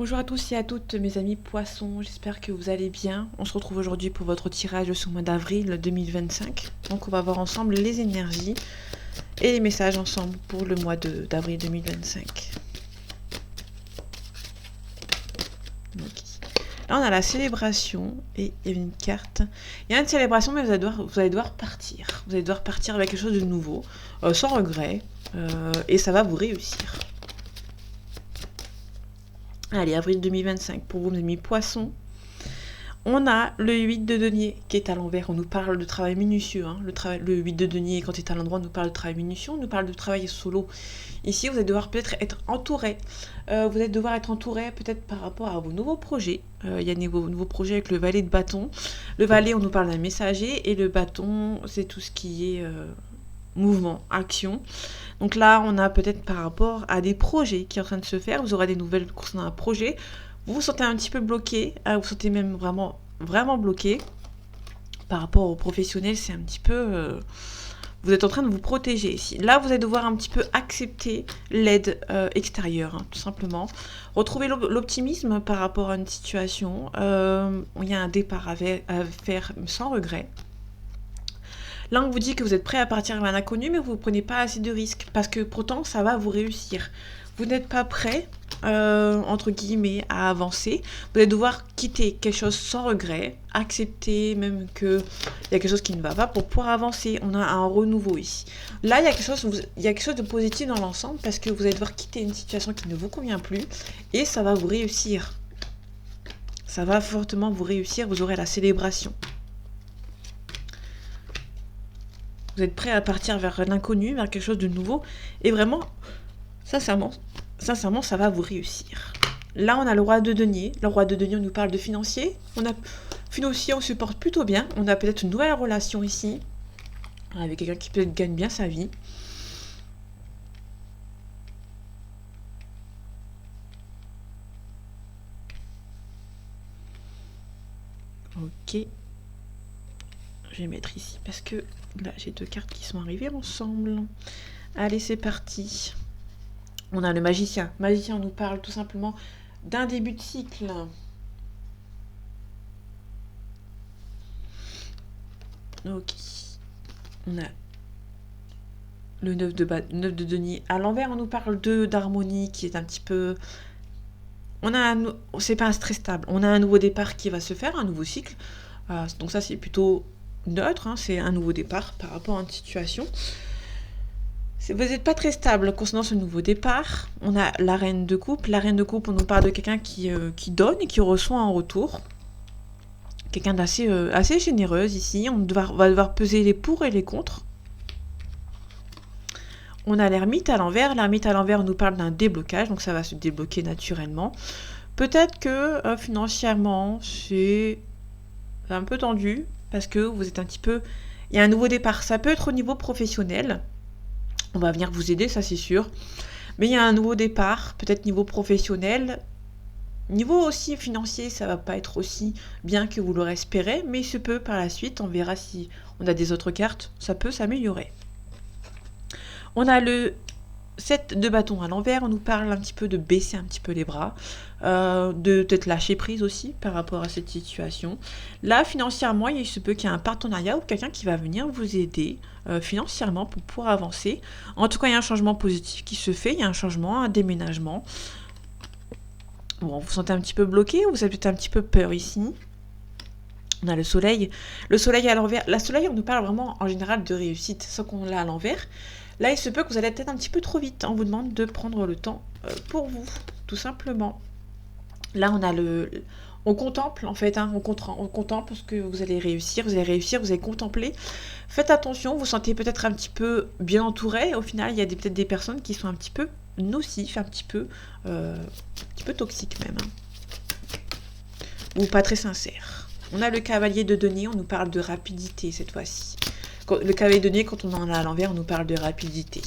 Bonjour à tous et à toutes mes amis poissons, j'espère que vous allez bien. On se retrouve aujourd'hui pour votre tirage sur le mois d'avril 2025. Donc on va voir ensemble les énergies et les messages ensemble pour le mois d'avril 2025. Okay. Là on a la célébration et il y a une carte. Il y a une célébration mais vous allez devoir partir. Vous allez devoir partir avec quelque chose de nouveau, sans regret, et ça va vous réussir. Allez, avril 2025, pour vous, mes amis poissons. On a le 8 de denier qui est à l'envers. On nous parle de travail minutieux. Hein. Le 8 de denier, quand il est à l'endroit, on nous parle de travail minutieux. On nous parle de travail solo. Ici, vous allez devoir peut-être être entouré. Vous allez devoir être entouré peut-être par rapport à vos nouveaux projets. Il y a vos nouveaux projets avec le valet de bâton. Le valet, on nous parle d'un messager. Et le bâton, c'est tout ce qui est mouvement, action. Donc là, on a peut-être par rapport à des projets qui sont en train de se faire, vous aurez des nouvelles concernant un projet, vous vous sentez un petit peu bloqué, vous vous sentez même vraiment bloqué. Par rapport aux professionnels, c'est un petit peu... vous êtes en train de vous protéger ici. Là, vous allez devoir un petit peu accepter l'aide extérieure, hein, tout simplement. Retrouver l'optimisme par rapport à une situation. Il y a un départ à faire sans regret. Là, on vous dit que vous êtes prêt à partir vers l'inconnu, mais vous ne prenez pas assez de risques, parce que pourtant, ça va vous réussir. Vous n'êtes pas prêt, entre guillemets, à avancer. Vous allez devoir quitter quelque chose sans regret, accepter même qu'il y a quelque chose qui ne va pas pour pouvoir avancer. On a un renouveau ici. Là, il y a quelque chose de positif dans l'ensemble, parce que vous allez devoir quitter une situation qui ne vous convient plus, et ça va vous réussir. Ça va fortement vous réussir, vous aurez la célébration. Vous êtes prêt à partir vers l'inconnu, vers quelque chose de nouveau. Et vraiment, sincèrement, ça va vous réussir. Là, on a le roi de denier. Le roi de denier, on nous parle de financier. Financier, on se porte plutôt bien. On a peut-être une nouvelle relation ici, avec quelqu'un qui peut-être gagne bien sa vie. Ok. Je vais mettre ici parce que là j'ai deux cartes qui sont arrivées ensemble. Allez, c'est parti. On a le magicien. Magicien, on nous parle tout simplement d'un début de cycle. Ok. On a le 9 de denier. À l'envers, on nous parle d'harmonie qui est un petit peu... C'est pas un stress stable. On a un nouveau départ qui va se faire, un nouveau cycle. Donc ça, c'est plutôt neutre, hein, c'est un nouveau départ par rapport à une situation. Vous n'êtes pas très stable concernant ce nouveau départ. On a la reine de coupe. La reine de coupe, on nous parle de quelqu'un qui donne et qui reçoit en retour. Quelqu'un d'assez assez généreuse ici. On va devoir peser les pour et les contre. On a l'ermite à l'envers. L'ermite à l'envers, on nous parle d'un déblocage, donc ça va se débloquer naturellement. Peut-être que financièrement, c'est un peu tendu, parce que vous êtes un petit peu... Il y a un nouveau départ. Ça peut être au niveau professionnel. On va venir vous aider, ça c'est sûr. Mais il y a un nouveau départ, peut-être niveau professionnel. Niveau aussi financier, ça va pas être aussi bien que vous l'aurez espéré, mais il se peut par la suite, on verra si on a des autres cartes, ça peut s'améliorer. On a le 7 de bâton à l'envers, on nous parle un petit peu de baisser un petit peu les bras, de peut-être lâcher prise aussi par rapport à cette situation. Là, financièrement, il se peut qu'il y ait un partenariat ou quelqu'un qui va venir vous aider financièrement pour pouvoir avancer. En tout cas, il y a un changement positif qui se fait, il y a un changement, un déménagement. Bon, vous vous sentez un petit peu bloqué, vous avez peut-être un petit peu peur ici. On a le soleil. Le soleil à l'envers. La soleil, on nous parle vraiment en général de réussite, sauf qu'on l'a à l'envers. Là, il se peut que vous allez peut-être un petit peu trop vite. On vous demande de prendre le temps pour vous, tout simplement. Là, on a on contemple, en fait. Hein, on contemple ce que vous allez réussir. Vous allez contempler. Faites attention, vous sentez peut-être un petit peu bien entouré. Au final, il y a peut-être des personnes qui sont un petit peu nocifs, un petit peu toxiques même. Hein. Ou pas très sincères. On a le cavalier de denier, on nous parle de rapidité cette fois-ci. Le cavalier de denier, quand on en a à l'envers, on nous parle de rapidité.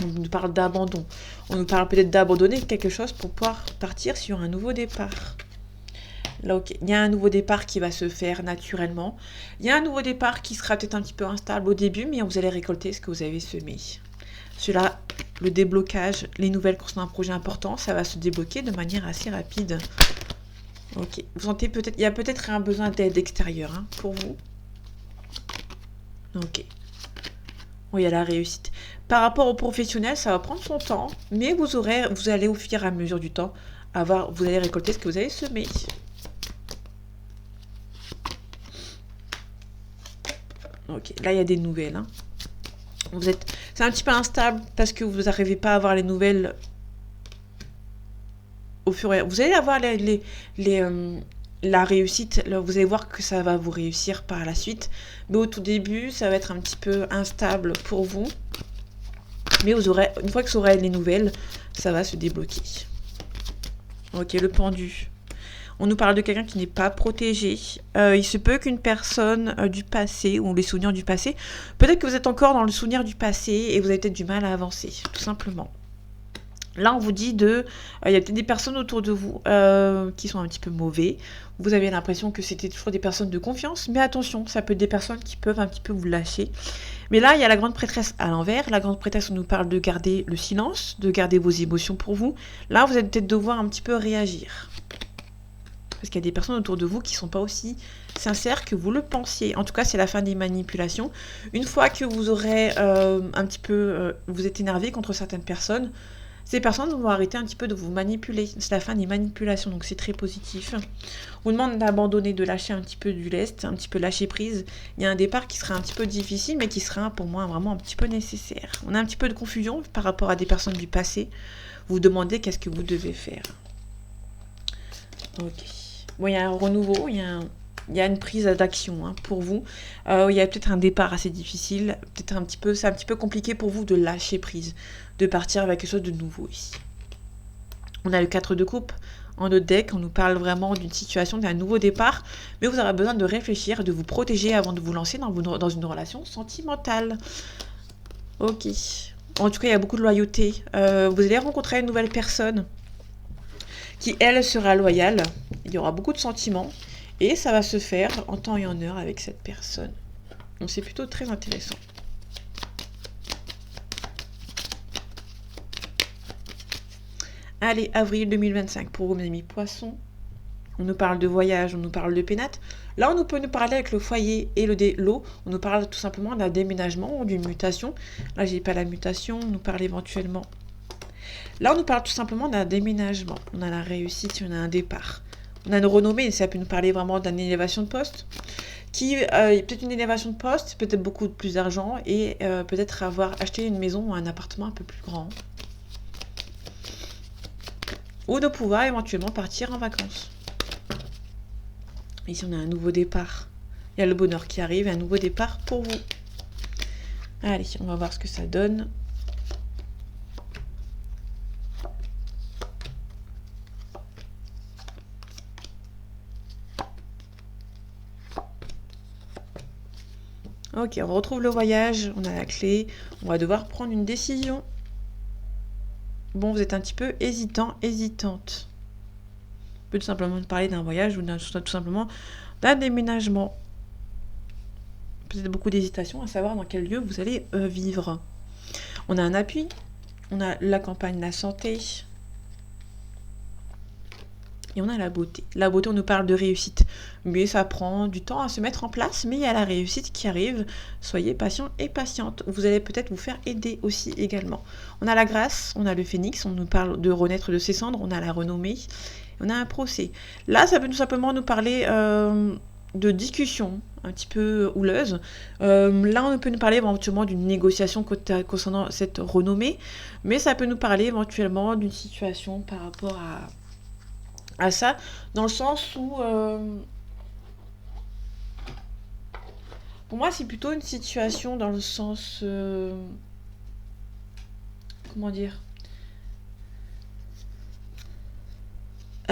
On nous parle d'abandon. On nous parle peut-être d'abandonner quelque chose pour pouvoir partir sur un nouveau départ. Là, okay. Il y a un nouveau départ qui va se faire naturellement. Il y a un nouveau départ qui sera peut-être un petit peu instable au début, mais vous allez récolter ce que vous avez semé. Celui-là, le déblocage, les nouvelles concernant un projet important, ça va se débloquer de manière assez rapide. Ok, vous sentez peut-être, il y a peut-être un besoin d'aide extérieure hein, pour vous. Ok. Bon, il y a la réussite. Par rapport au professionnel, ça va prendre son temps, mais vous allez au fur et à mesure du temps vous allez récolter ce que vous avez semé. Ok, là il y a des nouvelles. Hein. C'est un petit peu instable parce que vous n'arrivez pas à avoir les nouvelles au fur et à mesure. Vous allez avoir la réussite, là, vous allez voir que ça va vous réussir par la suite. Mais au tout début, ça va être un petit peu instable pour vous. Mais une fois que vous aurez les nouvelles, ça va se débloquer. Ok, le pendu. On nous parle de quelqu'un qui n'est pas protégé. Il se peut qu'une personne du passé, ou les souvenirs du passé, peut-être que vous êtes encore dans le souvenir du passé et vous avez peut-être du mal à avancer, tout simplement. Là, on vous dit il y a peut-être des personnes autour de vous qui sont un petit peu mauvais. Vous avez l'impression que c'était toujours des personnes de confiance, mais attention, ça peut être des personnes qui peuvent un petit peu vous lâcher. Mais là, il y a la grande prêtresse à l'envers. La grande prêtresse, on nous parle de garder le silence, de garder vos émotions pour vous. Là, vous allez peut-être devoir un petit peu réagir. Parce qu'il y a des personnes autour de vous qui ne sont pas aussi sincères que vous le pensiez. En tout cas, c'est la fin des manipulations. Une fois que vous aurez vous êtes énervé contre certaines personnes, ces personnes vont arrêter un petit peu de vous manipuler. C'est la fin des manipulations, donc c'est très positif. On vous demande d'abandonner, de lâcher un petit peu du lest, un petit peu lâcher prise. Il y a un départ qui sera un petit peu difficile, mais qui sera pour moi vraiment un petit peu nécessaire. On a un petit peu de confusion par rapport à des personnes du passé. Vous vous demandez qu'est-ce que vous devez faire. Ok. Bon, il y a un renouveau, il y a une prise d'action hein, pour vous. Il y a peut-être un départ assez difficile. C'est un petit peu compliqué pour vous de lâcher prise, de partir avec quelque chose de nouveau ici. On a le 4 de coupe en notre deck. On nous parle vraiment d'une situation, d'un nouveau départ. Mais vous aurez besoin de réfléchir, de vous protéger avant de vous lancer dans une relation sentimentale. Ok. En tout cas, il y a beaucoup de loyauté. Vous allez rencontrer une nouvelle personne qui, elle, sera loyale. Il y aura beaucoup de sentiments. Et ça va se faire en temps et en heure avec cette personne. Donc c'est plutôt très intéressant. Allez, avril 2025 pour vous, mes amis poissons. On nous parle de voyage, on nous parle de pénate. Là, on peut nous parler avec le foyer et l'eau. On nous parle tout simplement d'un déménagement ou d'une mutation. Là, j'ai pas la mutation. On nous parle éventuellement. Là, on nous parle tout simplement d'un déménagement. On a la réussite, on a un départ. On a une renommée, ça peut nous parler vraiment d'une élévation de poste. Peut-être une élévation de poste, peut-être beaucoup plus d'argent et peut-être avoir acheté une maison ou un appartement un peu plus grand. Ou de pouvoir éventuellement partir en vacances. Ici, on a un nouveau départ. Il y a le bonheur qui arrive, un nouveau départ pour vous. Allez, on va voir ce que ça donne. Ok, on retrouve le voyage, on a la clé, on va devoir prendre une décision. Bon, vous êtes un petit peu hésitant, hésitante. On peut tout simplement parler d'un voyage ou tout simplement d'un déménagement. Peut-être beaucoup d'hésitation à savoir dans quel lieu vous allez vivre. On a un appui, on a la campagne, la santé. Et on a la beauté. La beauté, on nous parle de réussite. Mais ça prend du temps à se mettre en place. Mais il y a la réussite qui arrive. Soyez patient et patiente. Vous allez peut-être vous faire aider aussi également. On a la grâce, on a le phénix. On nous parle de renaître de ses cendres. On a la renommée. On a un procès. Là, ça peut tout simplement nous parler de discussion un petit peu houleuse. Là, on peut nous parler éventuellement d'une négociation concernant cette renommée. Mais ça peut nous parler éventuellement d'une situation par rapport à ça, dans le sens où pour moi c'est plutôt une situation dans le sens comment dire,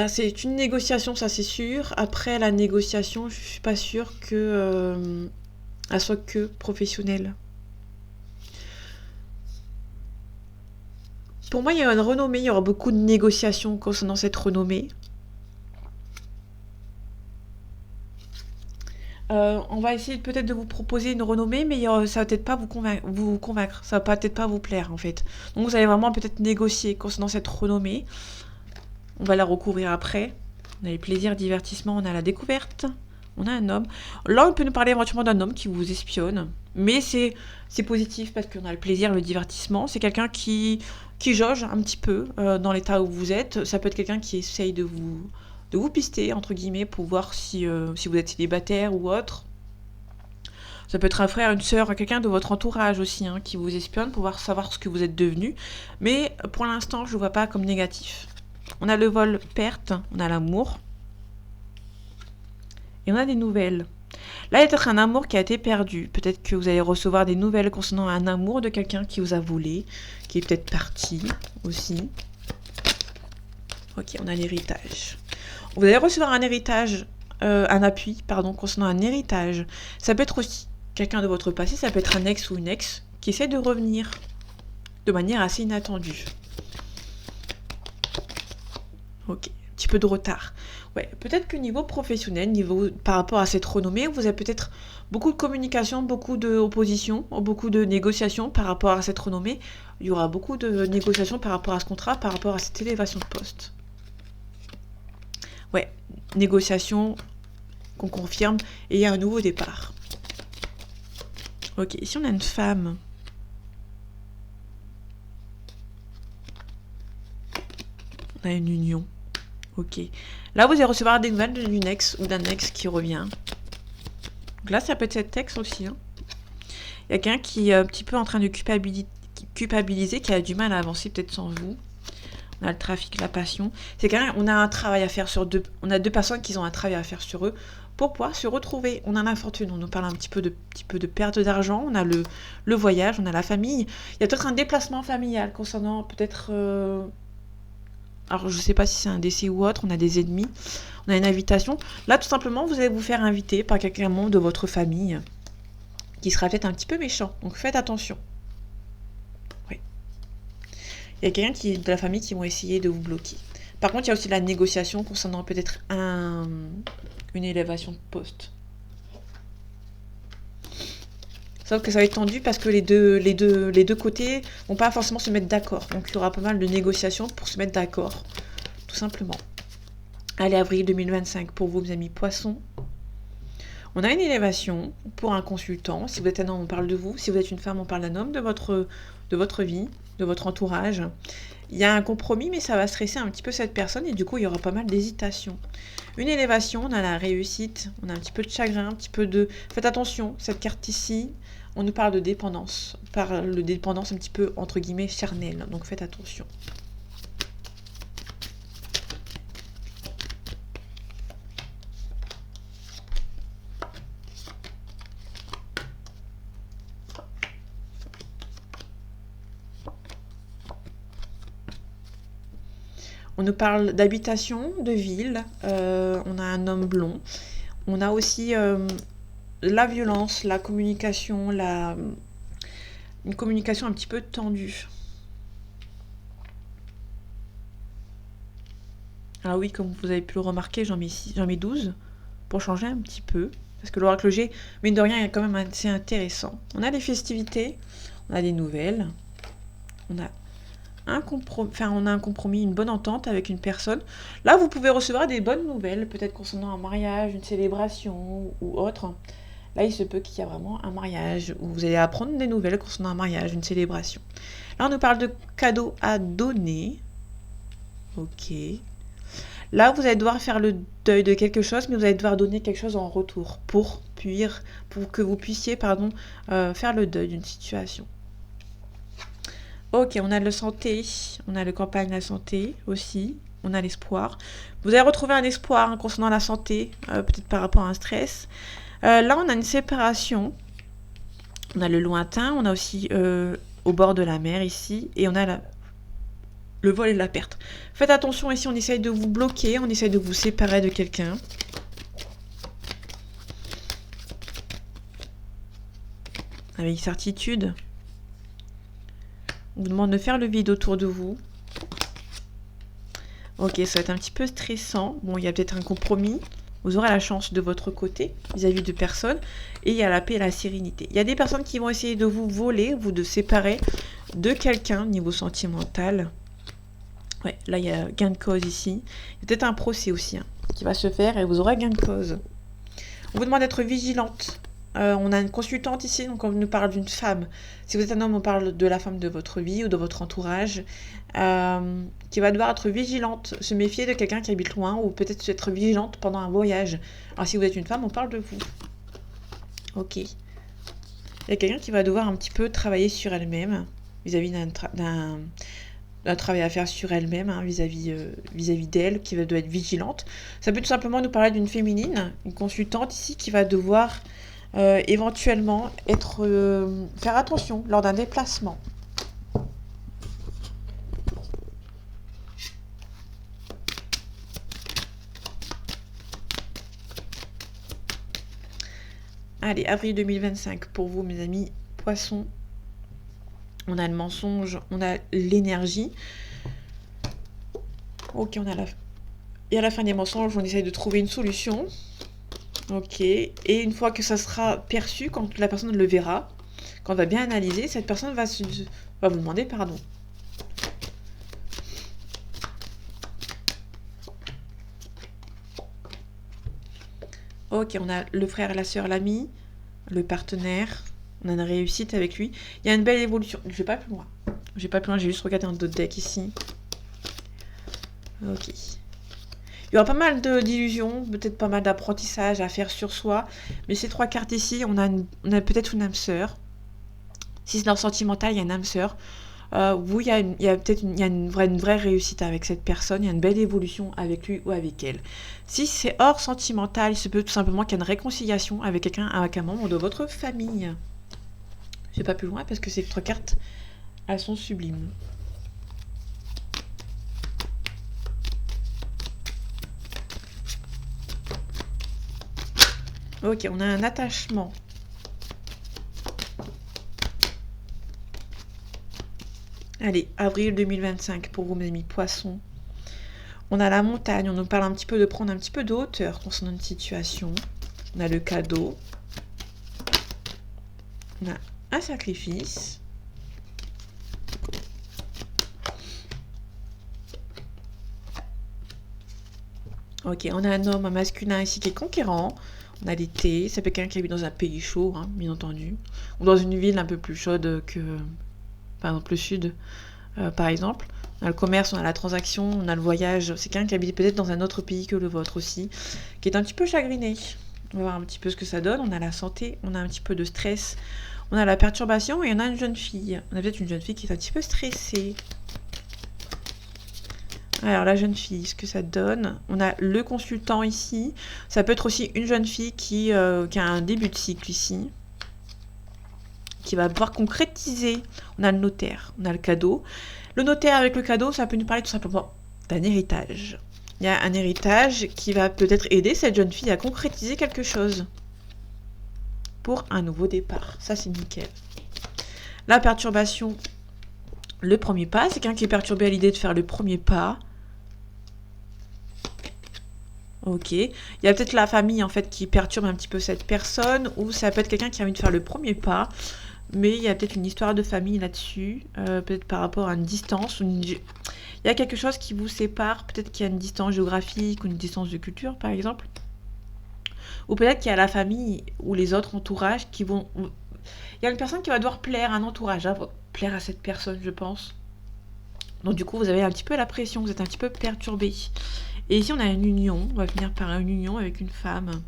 c'est une négociation, ça c'est sûr. Après la négociation, je suis pas sûre que elle soit que professionnelle. Pour moi il y a une renommée, il y aura beaucoup de négociations concernant cette renommée. On va essayer peut-être de vous proposer une renommée, mais ça va peut-être pas vous convaincre. Ça va peut-être pas vous plaire, en fait. Donc, vous allez vraiment peut-être négocier concernant cette renommée. On va la recouvrir après. On a les plaisirs, divertissement, on a la découverte. On a un homme. Là, on peut nous parler éventuellement d'un homme qui vous espionne. Mais c'est positif parce qu'on a le plaisir, le divertissement. C'est quelqu'un qui jauge un petit peu dans l'état où vous êtes. Ça peut être quelqu'un qui essaye de vous pister, entre guillemets, pour voir si vous êtes célibataire ou autre. Ça peut être un frère, une sœur, quelqu'un de votre entourage aussi, hein, qui vous espionne pour savoir ce que vous êtes devenu. Mais pour l'instant, je ne le vois pas comme négatif. On a le vol perte, on a l'amour. Et on a des nouvelles. Là, il y a peut-être un amour qui a été perdu. Peut-être que vous allez recevoir des nouvelles concernant un amour de quelqu'un qui vous a volé, qui est peut-être parti aussi. Ok, on a l'héritage. Vous allez recevoir un héritage, un appui, pardon, concernant un héritage. Ça peut être aussi quelqu'un de votre passé, ça peut être un ex ou une ex qui essaie de revenir de manière assez inattendue. Ok, un petit peu de retard. Ouais, peut-être que niveau professionnel, par rapport à cette renommée, vous avez peut-être beaucoup de communication, beaucoup d'opposition, beaucoup de négociations par rapport à cette renommée. Il y aura beaucoup de négociations par rapport à ce contrat, par rapport à cette élévation de poste. Ouais, négociation qu'on confirme et il y a un nouveau départ. Ok, ici on a une femme. On a une union. Ok. Là, vous allez recevoir des nouvelles d'une ex ou d'un ex qui revient. Donc là, ça peut être cet ex aussi. Hein. Il y a quelqu'un qui est un petit peu en train de culpabiliser, qui a du mal à avancer peut-être sans vous. On a le trafic, la passion. C'est quelqu'un, on a un travail à faire sur deux. On a deux personnes qui ont un travail à faire sur eux pour pouvoir se retrouver. On a l'infortune, on nous parle un petit peu de perte d'argent. On a le voyage, on a la famille. Il y a peut-être un déplacement familial concernant peut-être... Alors, je ne sais pas si c'est un décès ou autre, on a des ennemis, on a une invitation. Là, tout simplement, vous allez vous faire inviter par quelqu'un membre de votre famille qui sera peut-être un petit peu méchant. Donc, faites attention. Oui. Il y a quelqu'un de la famille qui vont essayer de vous bloquer. Par contre, il y a aussi la négociation concernant peut-être une élévation de poste. Sauf que ça va être tendu parce que les deux côtés vont pas forcément se mettre d'accord. Donc il y aura pas mal de négociations pour se mettre d'accord, tout simplement. Allez, avril 2025 pour vous, mes amis poissons. On a une élévation pour un consultant. Si vous êtes un homme, on parle de vous. Si vous êtes une femme, on parle d'un homme de votre vie, de votre entourage. Il y a un compromis, mais ça va stresser un petit peu cette personne et du coup, il y aura pas mal d'hésitation. Une élévation, on a la réussite, on a un petit peu de chagrin, un petit peu de... Faites attention, cette carte ici, on nous parle de dépendance. On parle de dépendance un petit peu, entre guillemets, charnelle. Donc faites attention. On nous parle d'habitation, de ville. On a un homme blond. On a aussi la violence, la communication, une communication un petit peu tendue. Ah oui, comme vous avez pu le remarquer, j'en mets 12 pour changer un petit peu. Parce que l'oracle G, mine de rien, est quand même assez intéressant. On a des festivités, on a des nouvelles, on a un compromis, une bonne entente avec une personne. Là, vous pouvez recevoir des bonnes nouvelles, peut-être concernant un mariage, une célébration ou autre. Là, il se peut qu'il y ait vraiment un mariage, où vous allez apprendre des nouvelles concernant un mariage, une célébration. Là, on nous parle de cadeaux à donner. Ok. Là, vous allez devoir faire le deuil de quelque chose, mais vous allez devoir donner quelque chose en retour pour que vous puissiez faire le deuil d'une situation. Ok, on a le santé, on a le campagne la santé aussi, on a l'espoir. Vous allez retrouver un espoir concernant la santé, peut-être par rapport à un stress. Là, on a une séparation, on a le lointain, on a aussi au bord de la mer ici, et on a le vol et la perte. Faites attention ici, on essaye de vous bloquer, on essaye de vous séparer de quelqu'un. Avec certitude. On vous demande de faire le vide autour de vous. Ok, ça va être un petit peu stressant. Bon, il y a peut-être un compromis. Vous aurez la chance de votre côté vis-à-vis de personnes et il y a la paix et la sérénité. Il y a des personnes qui vont essayer de vous voler, vous de séparer de quelqu'un au niveau sentimental. Ouais, là il y a gain de cause ici. Il y a peut-être un procès aussi qui va se faire et vous aurez gain de cause. On vous demande d'être vigilante. On a une consultante ici, donc on nous parle d'une femme. Si vous êtes un homme, on parle de la femme de votre vie ou de votre entourage, qui va devoir être vigilante, se méfier de quelqu'un qui habite loin, ou peut-être être vigilante pendant un voyage. Alors si vous êtes une femme, on parle de vous. Ok. Il y a quelqu'un qui va devoir un petit peu travailler sur elle-même, vis-à-vis d'un travail à faire sur elle-même, vis-à-vis d'elle, qui doit être vigilante. Ça peut tout simplement nous parler d'une féminine, une consultante ici, qui va devoir éventuellement faire attention lors d'un déplacement. Allez, avril 2025 pour vous, mes amis poissons. On a le mensonge, on a l'énergie. Ok, et à la fin des mensonges, on essaye de trouver une solution. Ok, et une fois que ça sera perçu, quand la personne le verra, quand on va bien analyser, cette personne va vous demander pardon. Ok, on a le frère, la sœur, l'ami, le partenaire. On a une réussite avec lui. Il y a une belle évolution. Je vais pas plus loin. J'ai juste regardé un autre deck ici. Ok. Il y aura pas mal d'illusions, peut-être pas mal d'apprentissage à faire sur soi. Mais ces 3 cartes ici, on a peut-être une âme sœur. Si c'est dans le sentimental, il y a une âme sœur. Il y a peut-être une vraie réussite avec cette personne. Il y a une belle évolution avec lui ou avec elle. Si c'est hors sentimental, il se peut tout simplement qu'il y ait une réconciliation avec un membre de votre famille. Je vais pas plus loin parce que ces 3 cartes, elles sont sublimes. Ok, on a un attachement. Allez, avril 2025 pour vous, mes amis poissons. On a la montagne, on nous parle un petit peu de prendre un petit peu de hauteur concernant une situation. On a le cadeau. On a un sacrifice. Ok, on a un homme, un masculin ici qui est conquérant. On a l'été, ça peut être quelqu'un qui habite dans un pays chaud, bien entendu. Ou dans une ville un peu plus chaude que, par exemple, le sud, par exemple. On a le commerce, on a la transaction, on a le voyage. C'est quelqu'un qui habite peut-être dans un autre pays que le vôtre aussi, qui est un petit peu chagriné. On va voir un petit peu ce que ça donne. On a la santé, on a un petit peu de stress, on a la perturbation et on a une jeune fille. On a peut-être une jeune fille qui est un petit peu stressée. Alors la jeune fille, ce que ça donne, on a le consultant ici, ça peut être aussi une jeune fille qui a un début de cycle ici, qui va pouvoir concrétiser. On a le notaire, on a le cadeau. Le notaire avec le cadeau, ça peut nous parler tout simplement d'un héritage. Il y a un héritage qui va peut-être aider cette jeune fille à concrétiser quelque chose pour un nouveau départ. Ça c'est nickel. La perturbation, le premier pas, c'est quelqu'un qui est perturbé à l'idée de faire le premier pas. Ok. Il y a peut-être la famille en fait qui perturbe un petit peu cette personne, ou ça peut être quelqu'un qui a envie de faire le premier pas, mais il y a peut-être une histoire de famille là-dessus, peut-être par rapport à une distance. Il y a quelque chose qui vous sépare, peut-être qu'il y a une distance géographique ou une distance de culture par exemple. Ou peut-être qu'il y a la famille ou les autres entourages qui vont... Il y a une personne qui va devoir plaire à un entourage, plaire à cette personne je pense. Donc du coup vous avez un petit peu la pression, vous êtes un petit peu perturbé. Et ici on a une union, on va finir par une union avec une femme.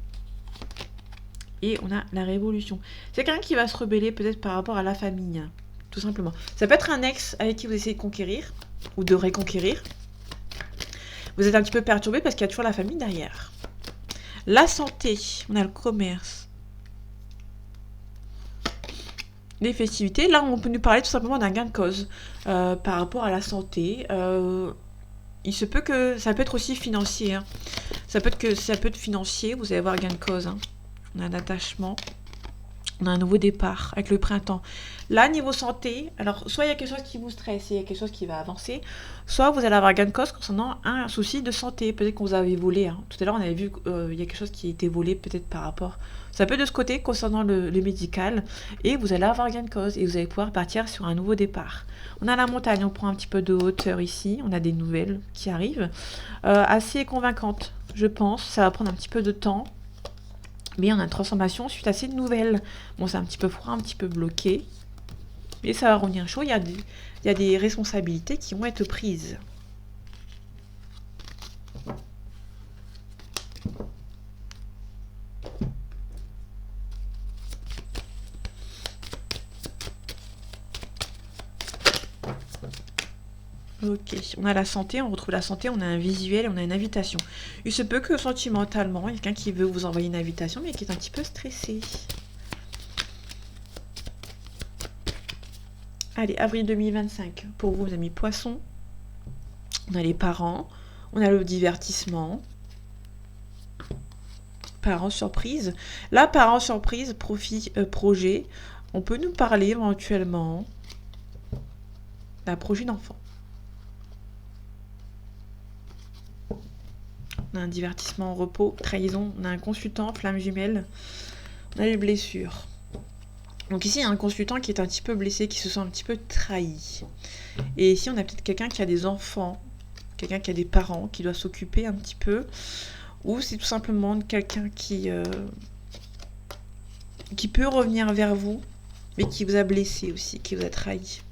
Et on a la révolution. C'est quelqu'un qui va se rebeller peut-être par rapport à la famille, tout simplement. Ça peut être un ex avec qui vous essayez de conquérir, ou de reconquérir. Vous êtes un petit peu perturbé parce qu'il y a toujours la famille derrière. La santé, on a le commerce. Les festivités, là on peut nous parler tout simplement d'un gain de cause par rapport à la santé. Il se peut que ça peut être aussi financier. Ça peut être financier, vous allez avoir gain de cause. On a un attachement. On a un nouveau départ avec le printemps. Là, niveau santé, alors soit il y a quelque chose qui vous stresse et il y a quelque chose qui va avancer, soit vous allez avoir gain de cause concernant un souci de santé. Peut-être que vous avez volé. Tout à l'heure, on avait vu qu'il y a quelque chose qui a été volé, peut-être par rapport. Ça peut être de ce côté concernant le médical. Et vous allez avoir gain de cause et vous allez pouvoir partir sur un nouveau départ. On a la montagne, on prend un petit peu de hauteur ici. On a des nouvelles qui arrivent. Assez convaincantes, je pense. Ça va prendre un petit peu de temps. Mais on a une transformation suite à ces nouvelles. Bon, c'est un petit peu froid, un petit peu bloqué. Mais ça va revenir chaud. Il y a des responsabilités qui vont être prises. Ok, on a la santé, on retrouve la santé, on a un visuel et on a une invitation. Il se peut que sentimentalement, il y a quelqu'un qui veut vous envoyer une invitation, mais qui est un petit peu stressé. Allez, avril 2025, pour vous, amis poissons. On a les parents, on a le divertissement. Parents surprise. Là, parents surprise, profit, projet. On peut nous parler éventuellement d'un projet d'enfant. On a un divertissement, repos, trahison. On a un consultant, flamme jumelle. On a les blessures. Donc ici, il y a un consultant qui est un petit peu blessé, qui se sent un petit peu trahi. Et ici, on a peut-être quelqu'un qui a des enfants, quelqu'un qui a des parents, qui doit s'occuper un petit peu. Ou c'est tout simplement quelqu'un qui peut revenir vers vous, mais qui vous a blessé aussi, qui vous a trahi.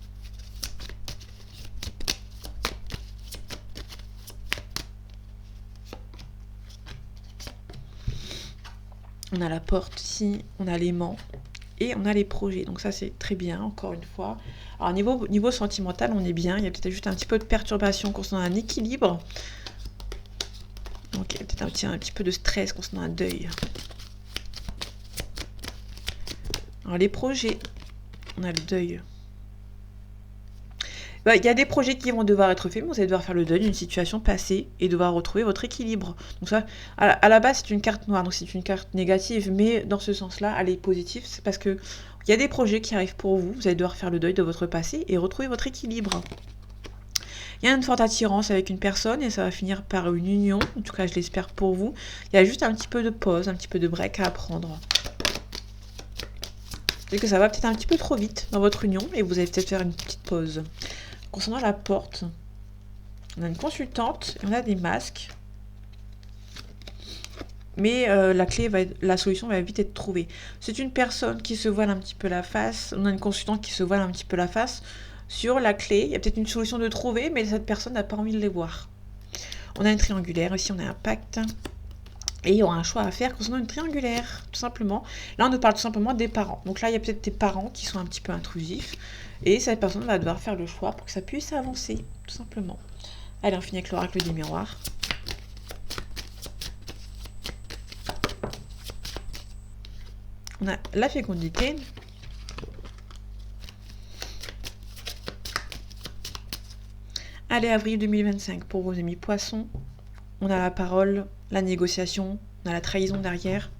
On a la porte ici, on a l'aimant et on a les projets. Donc ça, c'est très bien, encore une fois. Alors niveau sentimental, on est bien. Il y a peut-être juste un petit peu de perturbation concernant un équilibre. Donc il y a peut-être un petit peu de stress concernant un deuil. Alors les projets, on a le deuil. Il y a des projets qui vont devoir être faits, mais vous allez devoir faire le deuil d'une situation passée et devoir retrouver votre équilibre. Donc ça, à la base, c'est une carte noire, donc c'est une carte négative, mais dans ce sens-là, elle est positive, c'est parce que il y a des projets qui arrivent pour vous, vous allez devoir faire le deuil de votre passé et retrouver votre équilibre. Il y a une forte attirance avec une personne et ça va finir par une union, en tout cas je l'espère pour vous. Il y a juste un petit peu de pause, un petit peu de break à prendre. C'est que ça va peut-être un petit peu trop vite dans votre union et vous allez peut-être faire une petite pause. Concernant la porte, on a une consultante et on a des masques. Mais la solution va vite être trouvée. C'est une personne qui se voile un petit peu la face. On a une consultante qui se voile un petit peu la face. Sur la clé, il y a peut-être une solution de trouver, mais cette personne n'a pas envie de les voir. On a une triangulaire, ici on a un pacte. Et il y aura un choix à faire concernant une triangulaire, tout simplement. Là, on nous parle tout simplement des parents. Donc là, il y a peut-être des parents qui sont un petit peu intrusifs. Et cette personne va devoir faire le choix pour que ça puisse avancer, tout simplement. Allez, on finit avec l'oracle des miroirs. On a la fécondité. Allez, avril 2025, pour vos amis poissons. On a la parole, la négociation, on a la trahison derrière.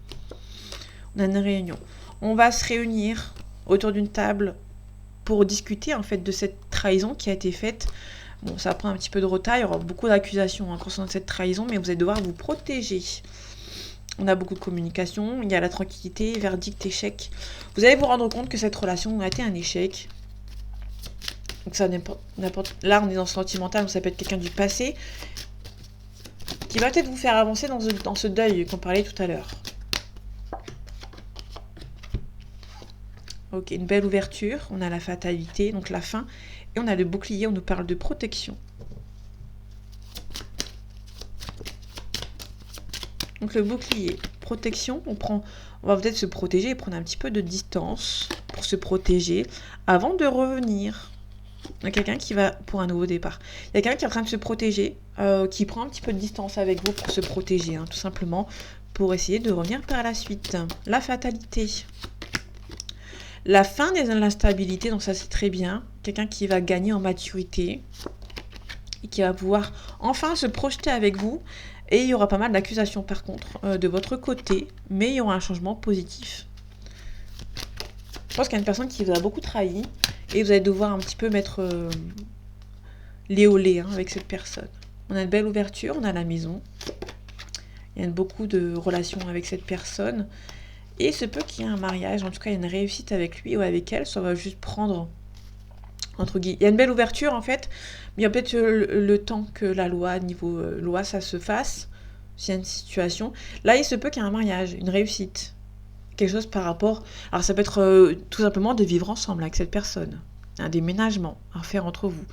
On a une réunion. On va se réunir autour d'une table pour discuter en fait de cette trahison qui a été faite. Bon, ça prend un petit peu de retard, il y aura beaucoup d'accusations concernant cette trahison, mais vous allez devoir vous protéger. On a beaucoup de communication, il y a la tranquillité, verdict, échec. Vous allez vous rendre compte que cette relation a été un échec. Donc ça n'importe. Là, on est dans le sentimental, donc ça peut être quelqu'un du passé qui va peut-être vous faire avancer dans ce deuil qu'on parlait tout à l'heure. Ok, une belle ouverture, on a la fatalité, donc la fin, et on a le bouclier, on nous parle de protection. Donc le bouclier, protection, on va peut-être se protéger et prendre un petit peu de distance pour se protéger avant de revenir. Il y a quelqu'un qui va pour un nouveau départ. Il y a quelqu'un qui est en train de se protéger, qui prend un petit peu de distance avec vous pour se protéger, tout simplement, pour essayer de revenir par la suite. La fatalité. La fin de l'instabilité, donc ça c'est très bien. Quelqu'un qui va gagner en maturité et qui va pouvoir enfin se projeter avec vous. Et il y aura pas mal d'accusations par contre de votre côté, mais il y aura un changement positif. Je pense qu'il y a une personne qui vous a beaucoup trahi et vous allez devoir un petit peu mettre les au lait avec cette personne. On a une belle ouverture, on a la maison. Il y a beaucoup de relations avec cette personne. Et il se peut qu'il y ait un mariage, en tout cas il y a une réussite avec lui ou avec elle, ça va juste prendre, entre guillemets. Il y a une belle ouverture en fait, mais il y a peut-être le temps que la loi, niveau loi, ça se fasse, s'il y a une situation. Là, il se peut qu'il y ait un mariage, une réussite. Quelque chose par rapport... Alors ça peut être tout simplement de vivre ensemble avec cette personne. Un déménagement à faire entre vous.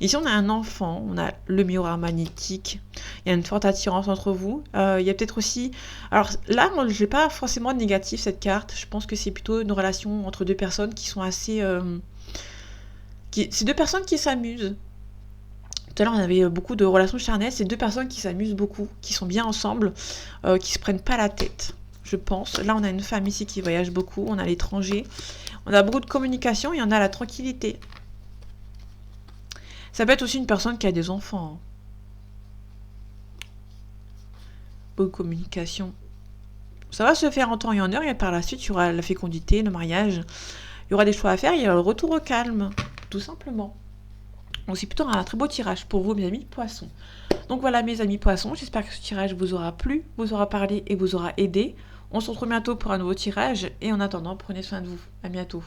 Ici, on a un enfant, on a le miroir magnétique, il y a une forte attirance entre vous. Il y a peut-être aussi... Alors là, moi, je n'ai pas forcément de négatif cette carte. Je pense que c'est plutôt une relation entre deux personnes qui sont assez... C'est deux personnes qui s'amusent. Tout à l'heure, on avait beaucoup de relations charnelles. C'est deux personnes qui s'amusent beaucoup, qui sont bien ensemble, qui se prennent pas la tête, je pense. Là, on a une femme ici qui voyage beaucoup, on a l'étranger. On a beaucoup de communication et on a la tranquillité. Ça peut être aussi une personne qui a des enfants. Beaucoup de communication. Ça va se faire en temps et en heure et par la suite, il y aura la fécondité, le mariage. Il y aura des choix à faire, il y aura le retour au calme, tout simplement. Donc c'est plutôt un très beau tirage pour vous, mes amis poissons. Donc voilà, mes amis poissons, j'espère que ce tirage vous aura plu, vous aura parlé et vous aura aidé. On se retrouve bientôt pour un nouveau tirage et en attendant, prenez soin de vous. À bientôt.